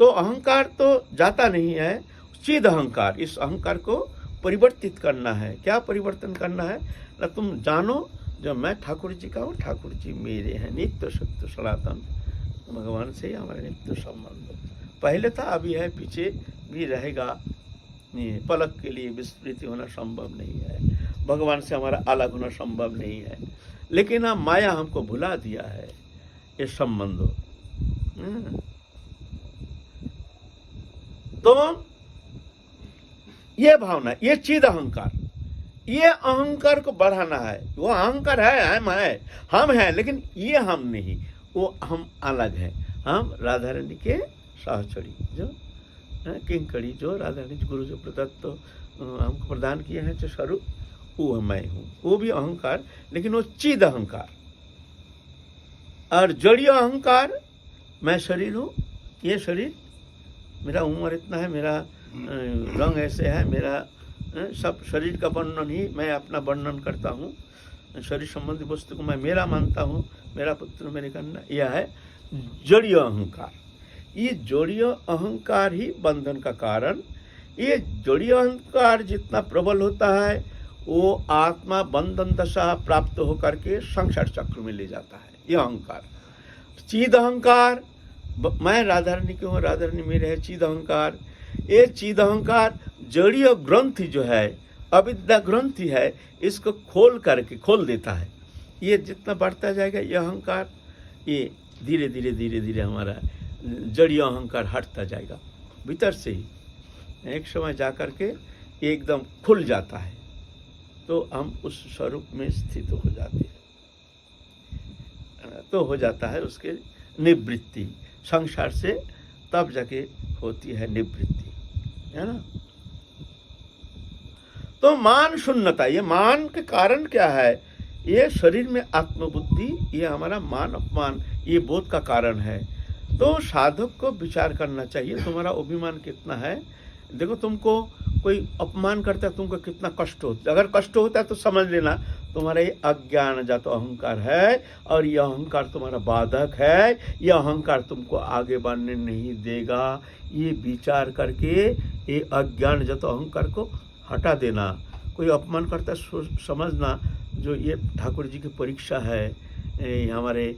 तो अहंकार तो जाता नहीं है, चिद अहंकार, इस अहंकार को परिवर्तित करना है। क्या परिवर्तन करना है ना, तुम जानो जब मैं ठाकुर जी का हूँ, ठाकुर जी मेरे हैं, नित्य सत्य सनातन, भगवान से ही हमारा नित्य संबंध पहले था, अभी है, पीछे भी रहेगा। नहीं, पलक के लिए विस्मृति होना संभव नहीं है, भगवान से हमारा अलग होना संभव नहीं है। लेकिन अब माया हमको भुला दिया है ये संबंधों। तो ये भावना, ये चिद अहंकार, ये अहंकार को बढ़ाना है। वो अहंकार है, हम हैं, लेकिन ये हम नहीं, वो हम अलग है। हम राधा रानी के सहचरी, जो किंकड़ी, जो राधा रानी गुरु जो प्रदत्त हमको प्रदान किए हैं जो स्वरूप, वो मैं हूँ। वो भी अहंकार, लेकिन वो चिद अहंकार। और जड़ीय अहंकार, मैं शरीर हूँ, ये शरीर, मेरा उम्र इतना है, मेरा रंग ऐसे है, मेरा सब शरीर का वर्णन ही मैं अपना वर्णन करता हूँ। शरीर संबंधी वस्तु को मैं मेरा मानता हूँ, मेरा पुत्र मेरे कन्या, यह है जड़ीय अहंकार। ये जड़ीय अहंकार ही बंधन का कारण। ये जड़ीय अहंकार जितना प्रबल होता है, वो आत्मा बंधन दशा प्राप्त होकर के संसार चक्र में ले जाता है। यह अहंकार, चिद अहंकार, मैं राधा रानी की हूँ, राधा रानी मेरे है, चिद अहंकार। ये चिद अहंकार जड़ीय ग्रंथि जो है, अविद्या ग्रंथि है, इसको खोल देता है। ये जितना बढ़ता जाएगा ये अहंकार, ये धीरे धीरे धीरे धीरे हमारा जड़ीय अहंकार हटता जाएगा भीतर से ही। एक समय जाकर के एकदम खुल जाता है, तो हम उस स्वरूप में स्थित हो जाते हैं। तो हो जाता है उसके निवृत्ति, संसार से तब जाके होती है निवृत्ति, है ना। तो मान शून्यता, ये मान के कारण क्या है, ये शरीर में आत्मबुद्धि, ये हमारा मान अपमान, ये बोध का कारण है। तो साधक को विचार करना चाहिए, तुम्हारा अभिमान कितना है। देखो, तुमको कोई अपमान करता है, तुमको कितना कष्ट होता है। अगर कष्ट होता है तो समझ लेना तुम्हारा ये अज्ञान जातो अहंकार है, और यह अहंकार तुम्हारा बाधक है, यह अहंकार तुमको आगे बढ़ने नहीं देगा। ये विचार करके ये अज्ञान जातो अहंकार को हटा देना। कोई अपमान करता है, समझना जो ये ठाकुर जी की परीक्षा है, हमारे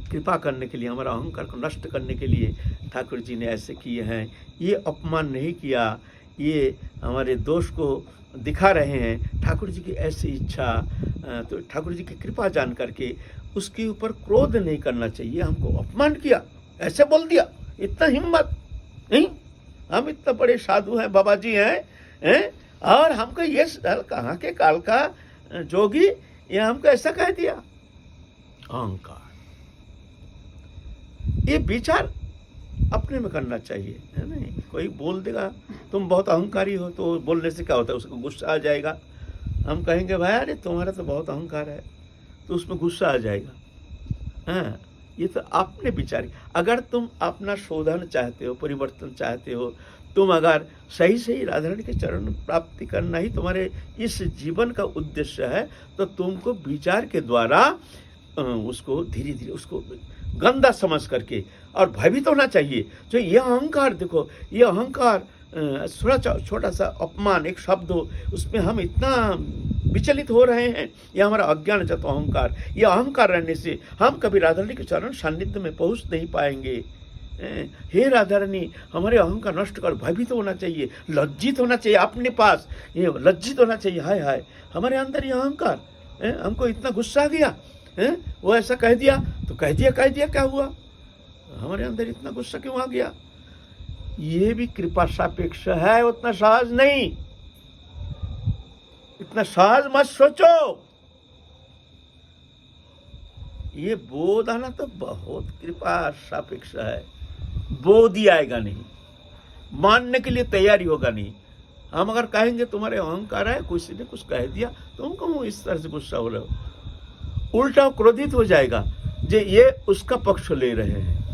कृपा करने के लिए, हमारा अहंकार को नष्ट करने के लिए ठाकुर जी ने ऐसे किए हैं। ये अपमान नहीं किया, ये हमारे दोष को दिखा रहे हैं। ठाकुर जी की ऐसी इच्छा, तो ठाकुर जी की कृपा जान करके उसके ऊपर क्रोध नहीं करना चाहिए। हमको अपमान किया, ऐसे बोल दिया, इतना हिम्मत नहीं, हम इतना बड़े साधु हैं, बाबा जी हैं, और हमको ये कहाँ के काल का जोगी, ये हमको ऐसा कह दिया। अहंकार, ये विचार अपने में करना चाहिए, है नहीं। कोई बोल देगा तुम बहुत अहंकारी हो, तो बोलने से क्या होता है, उसको गुस्सा आ जाएगा। हम कहेंगे भाई अरे तुम्हारा तो बहुत अहंकार है, तो उसमें गुस्सा आ जाएगा। हाँ, ये तो आपने विचार। अगर तुम अपना शोधन चाहते हो, परिवर्तन चाहते हो, तुम अगर सही सही राधा रानी के चरण प्राप्ति करना ही तुम्हारे इस जीवन का उद्देश्य है, तो तुमको विचार के द्वारा उसको धीरे धीरे उसको गंदा समझ करके और भयभीत होना चाहिए। जो यह अहंकार, देखो ये अहंकार थोड़ा छोटा सा अपमान, एक शब्द हो, उसमें हम इतना विचलित हो रहे हैं। यह हमारा अज्ञान जत अहंकार, यह अहंकार रहने से हम कभी राधा रानी के चरण सान्निध्य में पहुंच नहीं पाएंगे। हे राधा रानी, हमारे अहंकार नष्ट कर, भयभीत होना चाहिए, लज्जित होना चाहिए अपने पास, ये लज्जित होना चाहिए। हाय हाय, हमारे अंदर ये अहंकार, हमको इतना गुस्सा आ गया, वो ऐसा कह दिया, तो कह दिया, क्या हुआ, हमारे अंदर इतना गुस्सा क्यों आ गया। ये भी कृपा सापेक्ष है, उतना सहज नहीं, इतना सहज मत सोचो। ये बोध आना तो बहुत कृपा सापेक्ष है, बोध ही आएगा नहीं, मानने के लिए तैयारी होगा नहीं। हम अगर कहेंगे तुम्हारे अहंकार है, किसी ने कुछ कह दिया, तुम क्यों इस तरह से गुस्सा हो रहे हो, उल्टा क्रोधित हो जाएगा। जे ये उसका पक्ष ले रहे हैं,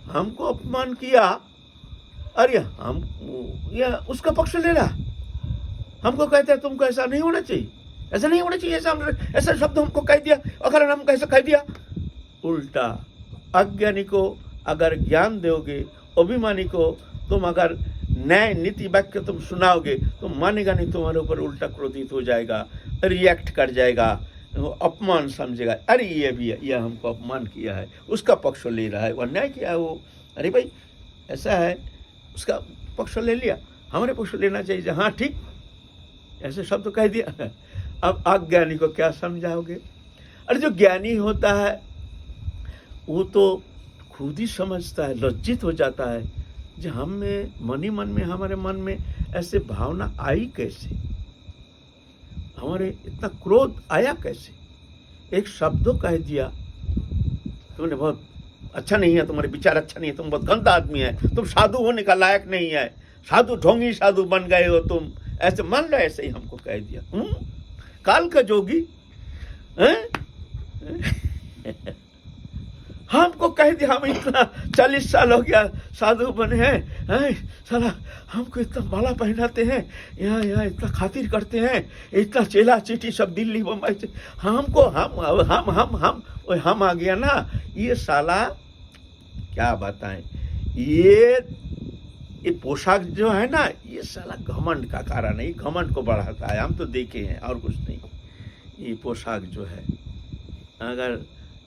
हमको अपमान किया, अरे हम ये उसका पक्ष ले रहा, हमको कहते हैं तुमको ऐसा नहीं होना चाहिए, ऐसा नहीं होना चाहिए, ऐसा शब्द हमको कह दिया, अगर हम कैसे कह दिया, उल्टा अज्ञानी को अगर ज्ञान दोगे, अभिमानी को तुम अगर न्याय नीति वाक्य तुम सुनाओगे तो मानेगा नहीं, तुम्हारे ऊपर उल्टा क्रोधित हो जाएगा, रिएक्ट कर जाएगा, अपमान समझेगा, अरे ये भी है, यह हमको अपमान किया है, उसका पक्ष ले रहा है, वो अन्याय किया है वो, अरे भाई ऐसा है, उसका पक्ष ले लिया, हमारे पक्ष लेना चाहिए, हाँ ठीक, ऐसे शब्द कह दिया। अब अज्ञानी को क्या समझाओगे? अरे जो ज्ञानी होता है वो तो खुद ही समझता है, लज्जित हो जाता है, जो हम में मन ही मन में, हमारे मन में ऐसे भावना आई कैसे, हमारे इतना क्रोध आया कैसे, एक शब्द कह दिया, तुमने बहुत अच्छा नहीं है, तुम्हारे विचार अच्छा नहीं है, तुम बहुत गंदा आदमी है, तुम साधु होने का लायक नहीं है, साधु ढोंगी साधु बन गए हो तुम, ऐसे मान लो, ऐसे ही हमको कह दिया, काल का जोगी हमको कह दिया, हम इतना 40 साल हो गया साधु बने हैं, साला हमको इतना माला पहनाते हैं, यहाँ इतना खातिर करते हैं, इतना चेला चीटी सब दिल्ली बम्बई से, हमको हम आ गया ना, ये साला क्या बताएं, ये पोशाक जो है ना, ये साला घमंड का कारण है, ये घमंड को बढ़ाता है, हम तो देखे हैं और कुछ नहीं। ये पोशाक जो है अगर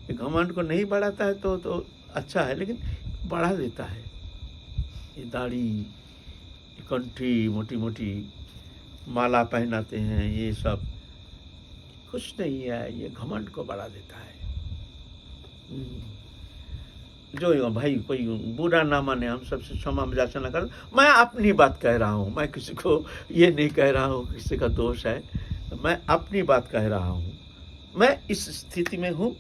घमंड को नहीं बढ़ाता है तो अच्छा है, लेकिन बढ़ा देता है। ये दाढ़ी, कंठी, मोटी मोटी माला पहनाते हैं, ये सब कुछ नहीं है, ये घमंड को बढ़ा देता है। जो भाई कोई बुरा ना माने, हम सबसे क्षमा याचना कर, मैं अपनी बात कह रहा हूँ, मैं किसी को ये नहीं कह रहा हूँ किसी का दोष है, मैं अपनी बात कह रहा हूँ। मैं इस स्थिति में हूँ,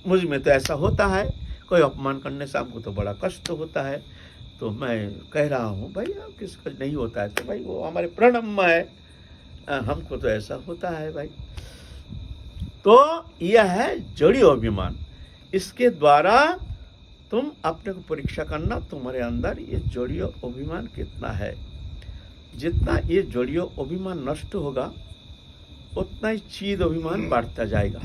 मुझ में तो ऐसा होता है, कोई अपमान करने से हमको तो बड़ा कष्ट होता है, तो मैं कह रहा हूँ भाई, किसका नहीं होता है तो भाई वो हमारे प्रणम में है, हमको तो ऐसा होता है भाई। तो यह है जड़ी अभिमान, इसके द्वारा तुम अपने को परीक्षा करना, तुम्हारे अंदर ये जड़ीय अभिमान कितना है। जितना ये जड़ीय अभिमान नष्ट होगा उतना ही चीद अभिमान बढ़ता जाएगा,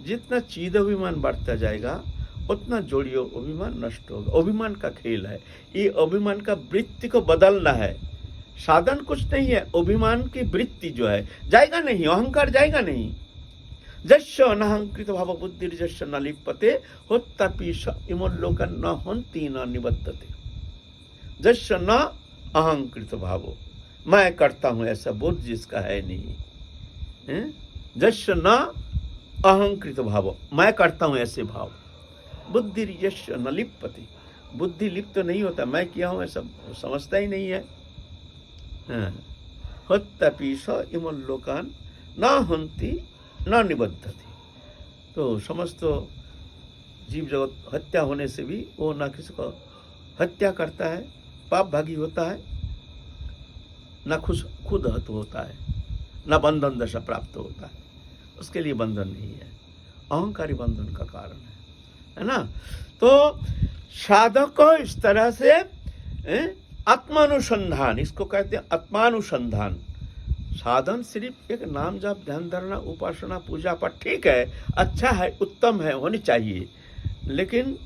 जितना चीद अभिमान बढ़ता जाएगा उतना जड़ीय अभिमान नष्ट होगा। अभिमान का खेल है, ये अभिमान का वृत्ति को बदलना है, साधन कुछ नहीं है। अभिमान की वृत्ति जो है जाएगा नहीं, अहंकार जाएगा नहीं। जस्य अनहंकृत भाव बुद्धि जस्य न लिप्यते होत्तपि स इमोल्लोक न हन्ति न निबद्धते। जस्य न अहंकृत भावो, मैं करता हूं ऐसा बोध जिसका है नहीं, जस्य न अहंकृत भाव, मैं करता हूं ऐसे भाव, बुद्धि यस्य न लिप्यते, बुद्धि लिप्त नहीं होता, मैं किया हूं ऐसा समझता ही नहीं है। होत्तपि स इमोल्लोकान न हन्ति न निबद्धते, तो समस्त जीव जगत हत्या होने से भी वो ना किसी को हत्या करता है, पाप भागी होता है, ना खुद हत होता है, ना बंधन दशा प्राप्त होता है, उसके लिए बंधन नहीं है, अहंकारी बंधन का कारण है ना। तो साधक को इस तरह से आत्मानुसंधान, इसको कहते हैं आत्मानुसंधान। साधन सिर्फ एक नाम जाप ध्यान धारणा उपासना पूजा पाठ ठीक है, अच्छा है, उत्तम है, होनी चाहिए, लेकिन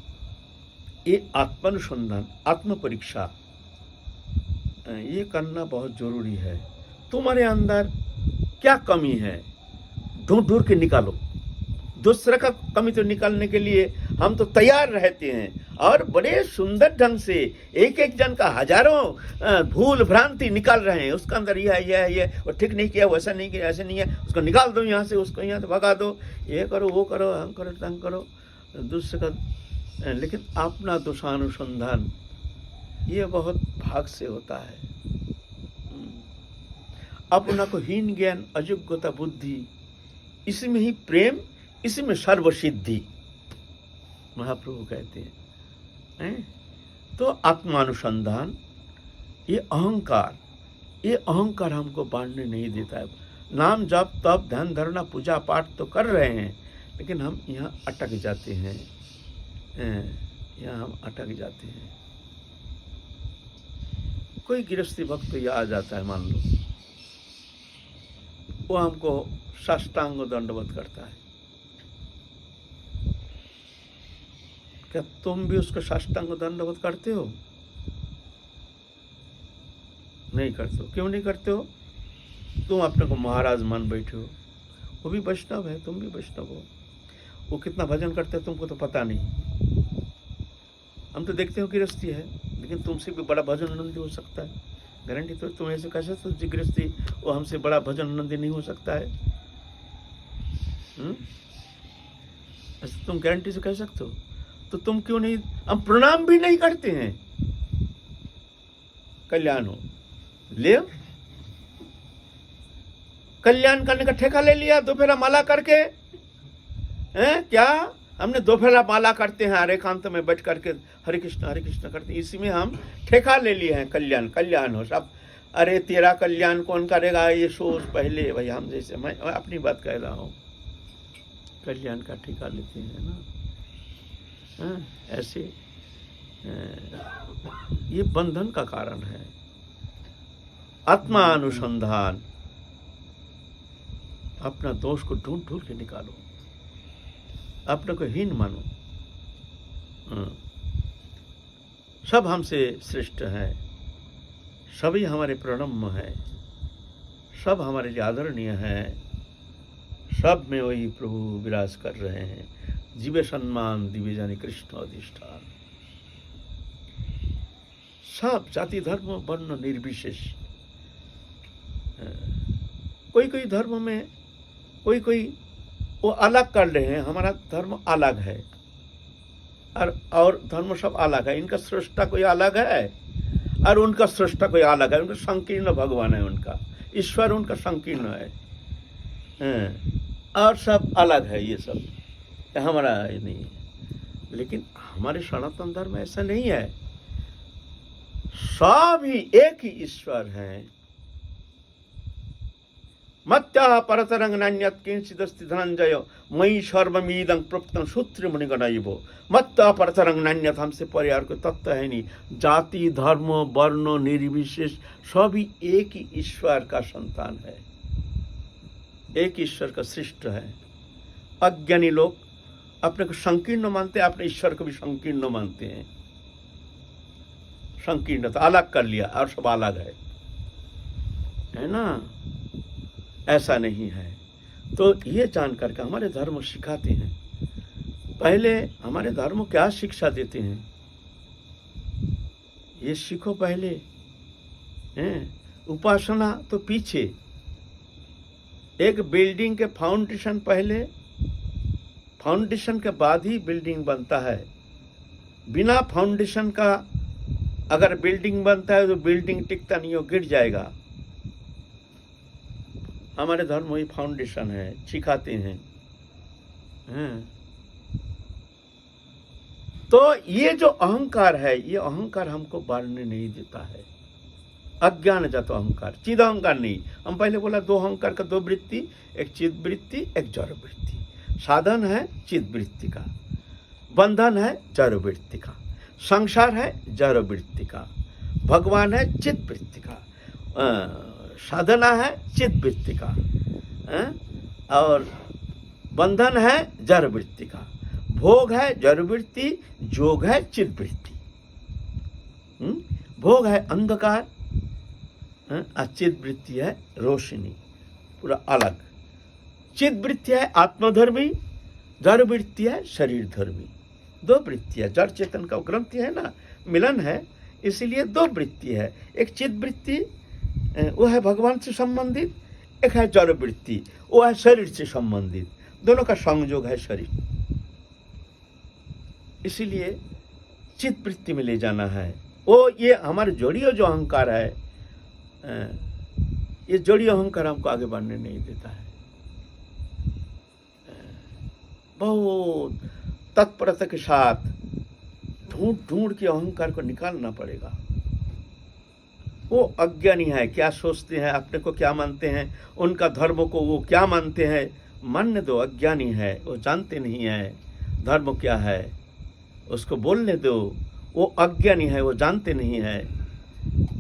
ये आत्मानुसंधान, आत्म परीक्षा ये करना बहुत जरूरी है। तुम्हारे अंदर क्या कमी है, ढूंढ के निकालो। दूसरे का कमी तो निकालने के लिए हम तो तैयार रहते हैं, और बड़े सुंदर ढंग से एक एक जन का हजारों भूल भ्रांति निकाल रहे हैं। उसका अंदर ये वो ठीक नहीं किया, वैसा नहीं किया, ऐसा नहीं है, उसको निकाल दो यहाँ से, उसको यहाँ से भगा दो, ये करो वो करो, हम करो तंग करो दूसरे का। लेकिन अपना दोषानुसंधान ये बहुत भाग से होता है। अपना को हीन ज्ञान अयोग्यता बुद्धि, इसमें ही प्रेम, इसमें सर्वसिद्धि, महाप्रभु कहते हैं। तो आत्मानुसंधान, ये अहंकार हमको बांटने नहीं देता है। नाम जप तप ध्यान धारणा पूजा पाठ तो कर रहे हैं, लेकिन हम यहाँ अटक जाते हैं, यहाँ हम अटक जाते हैं। कोई गृहस्थी भक्त तो आ जाता है, मान लो, वो हमको साष्टांग दंडवत करता है, क्या तुम भी उसको साष्टांग दंडवत करते हो? नहीं करते हो। क्यों नहीं करते हो? तुम अपने को महाराज मान बैठे हो। वो भी वैष्णव है, तुम भी वैष्णव हो। वो कितना भजन करते हैं तुमको तो पता नहीं। हम तो देखते हो गृहस्थी है, लेकिन तुमसे भी बड़ा भजन आनंदी हो सकता है। गारंटी तो तुम ऐसे कैसे तो गृहस्थी वो हमसे बड़ा भजन आनंदी नहीं हो सकता है? ऐसे तुम गारंटी से कह सकते हो? तो तुम क्यों नहीं, हम प्रणाम भी नहीं करते हैं। कल्याण हो ले, कल्याण करने का ठेका ले लिया, दोपहरा माला करके हैं? क्या हमने दोपहरा माला करते हैं, हरे एकांत में बैठ करके हरे कृष्ण करते हैं, इसी में हम ठेका ले लिए हैं। कल्याण कल्याण हो सब। अरे तेरा कल्याण कौन करेगा, ये सोच पहले भाई। हम जैसे, मैं अपनी बात कह रहा हूँ, कल्याण का ठेका लेते हैं ना। ऐसे ये बंधन का कारण है। आत्मानुसंधान, अपना दोष को ढूंढ ढूंढ के निकालो, अपने को हीन मानो। सब हमसे श्रेष्ठ है, सभी हमारे प्रणम्य है, सब हमारे लिए आदरणीय है, सब में वही प्रभु विराज कर रहे हैं। जीवे सम्मान दिव्य जाने कृष्ण अधिष्ठान। सब जाति धर्म वर्ण निर्विशेष। कोई कोई धर्म में कोई वो अलग कर रहे हैं, हमारा धर्म अलग है और धर्म सब अलग है। इनका सृष्टा कोई अलग है और उनका सृष्टा कोई अलग है। उनका संकीर्ण भगवान है, उनका ईश्वर उनका संकीर्ण है और सब अलग है। ये सब हमारा ये नहीं है। लेकिन हमारे सनातन धर्म ऐसा नहीं है, सब ही एक ही ईश्वर है। मत्या परतरंग नान्यत् किंचिदस्ति धनंजय मयि सर्वमिदं प्रोक्तं सूत्र मुनिगणैवो। मत्या परतरंग नान्यत्, हमसे परे और कोई तत्व है नहीं। जाति धर्म वर्ण निर्विशेष सभी एक ही ईश्वर का संतान है, एक ईश्वर का सृष्ट है। अज्ञानी लोग अपने को संकीर्ण मानते हैं, अपने ईश्वर को भी संकीर्ण मानते हैं। संकीर्ण तो अलग कर लिया और सब अलग है ना? ऐसा नहीं है। तो ये जान करके हमारे धर्म सिखाते हैं। पहले हमारे धर्म क्या शिक्षा देते हैं, ये सीखो पहले। उपासना तो पीछे, एक बिल्डिंग के फाउंडेशन पहले, फाउंडेशन के बाद ही बिल्डिंग बनता है। बिना फाउंडेशन का अगर बिल्डिंग बनता है तो बिल्डिंग टिकता नहीं हो, गिर जाएगा। हमारे धर्म वही फाउंडेशन है, सिखाते हैं। तो ये जो अहंकार है, ये अहंकार हमको बढ़ने नहीं देता है। अज्ञान जातो अहंकार, चिद अहंकार नहीं। हम पहले बोला दो अहंकार का दो वृत्ति, एक चिद वृत्ति एक जड़ वृत्ति। साधन है चिद वृत्ति का, बंधन है जड़ वृत्ति का, संसार है जड़ वृत्ति का, भगवान है चिद वृत्ति का, साधना है चिद वृत्ति का, और बंधन है जड़ वृत्ति का, भोग है जड़ वृत्ति, जोग है चिद वृत्ति। भोग है अंधकार, चिद वृत्ति है रोशनी, पूरा अलग। चिद वृत्ति है आत्मधर्मी, जड़ वृत्ति है शरीर धर्मी। दो वृत्ति है, जड़ चेतन का ग्रंथि है ना, मिलन है, इसीलिए दो वृत्ति है। एक चिद वृत्ति वो है भगवान से संबंधित, एक है जड़ वृत्ति वो है शरीर से संबंधित। दोनों का संयोग है शरीर। इसीलिए चित वृत्ति में ले जाना है। वो ये हमारे जोड़ियों जो अहंकार है, ये जोड़ियों अहंकार हमको आगे बढ़ने नहीं देता है। बहुत तत्परता के साथ ढूंढ ढूंढ के अहंकार को निकालना पड़ेगा। वो अज्ञानी है, क्या सोचते हैं, अपने को क्या मानते हैं, उनका धर्म को वो क्या मानते हैं, मानने दो। अज्ञानी है, वो जानते नहीं है धर्म क्या है, उसको बोलने दो। वो अज्ञानी है, वो जानते नहीं है।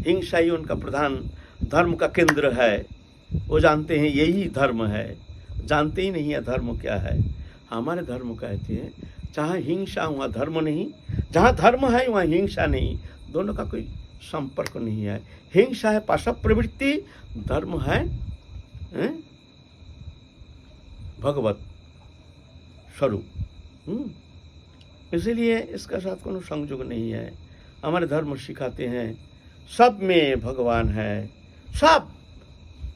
हिंसा ही उनका प्रधान धर्म का केंद्र है। वो जानते हैं यही धर्म है, जानते ही नहीं है धर्म क्या है। हमारे धर्म कहते हैं जहाँ हिंसा वहाँ धर्म नहीं, जहाँ धर्म है वहाँ हिंसा नहीं, दोनों का कोई संपर्क नहीं है। हिंसा है पाशव प्रवृत्ति, धर्म है भगवत स्वरूप। इसलिए इसका साथ कोनो संयोग नहीं है। हमारे धर्म सिखाते हैं सब में भगवान है, सब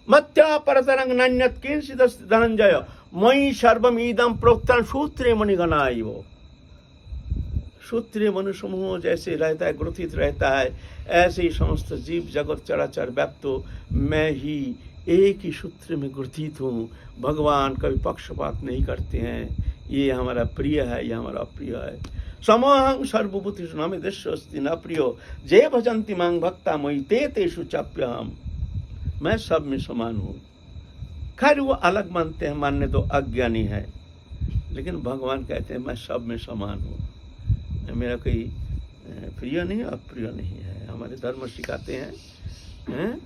मत्या परतरंग नान्यत किंचित् धनंजय मयि सर्वम इदं प्रोक्तम सूत्रे मणिगणाइव। सूत्रीय मनुष्य समूह जैसे रहता है, ग्रथित रहता है, ऐसे ही समस्त जीव जगत चराचर व्याप्त मैं ही एक ही सूत्र में ग्रथित हूँ। भगवान कभी पक्षपात नहीं करते हैं, ये हमारा प्रिय है, ये हमारा अप्रिय है। समोहं सर्वभूतेषु न मे दृश्योऽस्ति न प्रियो जे भजन्ति मां भक्ता मयि ते तेषु चाप्यहम्। मैं सब में समान हूँ। खैर वो अलग मानते हैं, मानने तो अज्ञानी है, लेकिन भगवान कहते हैं मैं सब में समान हूँ, मेरा कोई प्रिय नहीं अप्रिय नहीं है। हमारे धर्म सिखाते हैं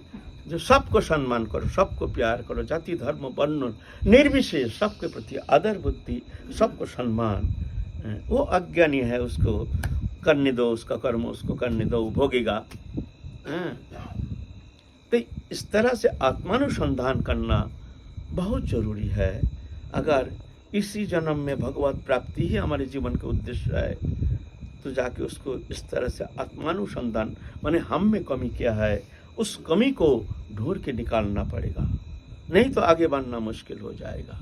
जो सबको सम्मान करो, सबको प्यार करो, जाति धर्म वर्ण निर्विशेष सबके प्रति आदर बुद्धि, सबको सम्मान। वो अज्ञानी है, उसको करने दो, उसका कर्म उसको करने दो, वो भोगेगा। तो इस तरह से आत्मानुसंधान करना बहुत जरूरी है। अगर इसी जन्म में भगवत प्राप्ति ही हमारे जीवन का उद्देश्य है, तो जाके उसको इस तरह से आत्मानुसंधान, माने हम में कमी क्या है, उस कमी को ढूंढ के निकालना पड़ेगा, नहीं तो आगे बढ़ना मुश्किल हो जाएगा।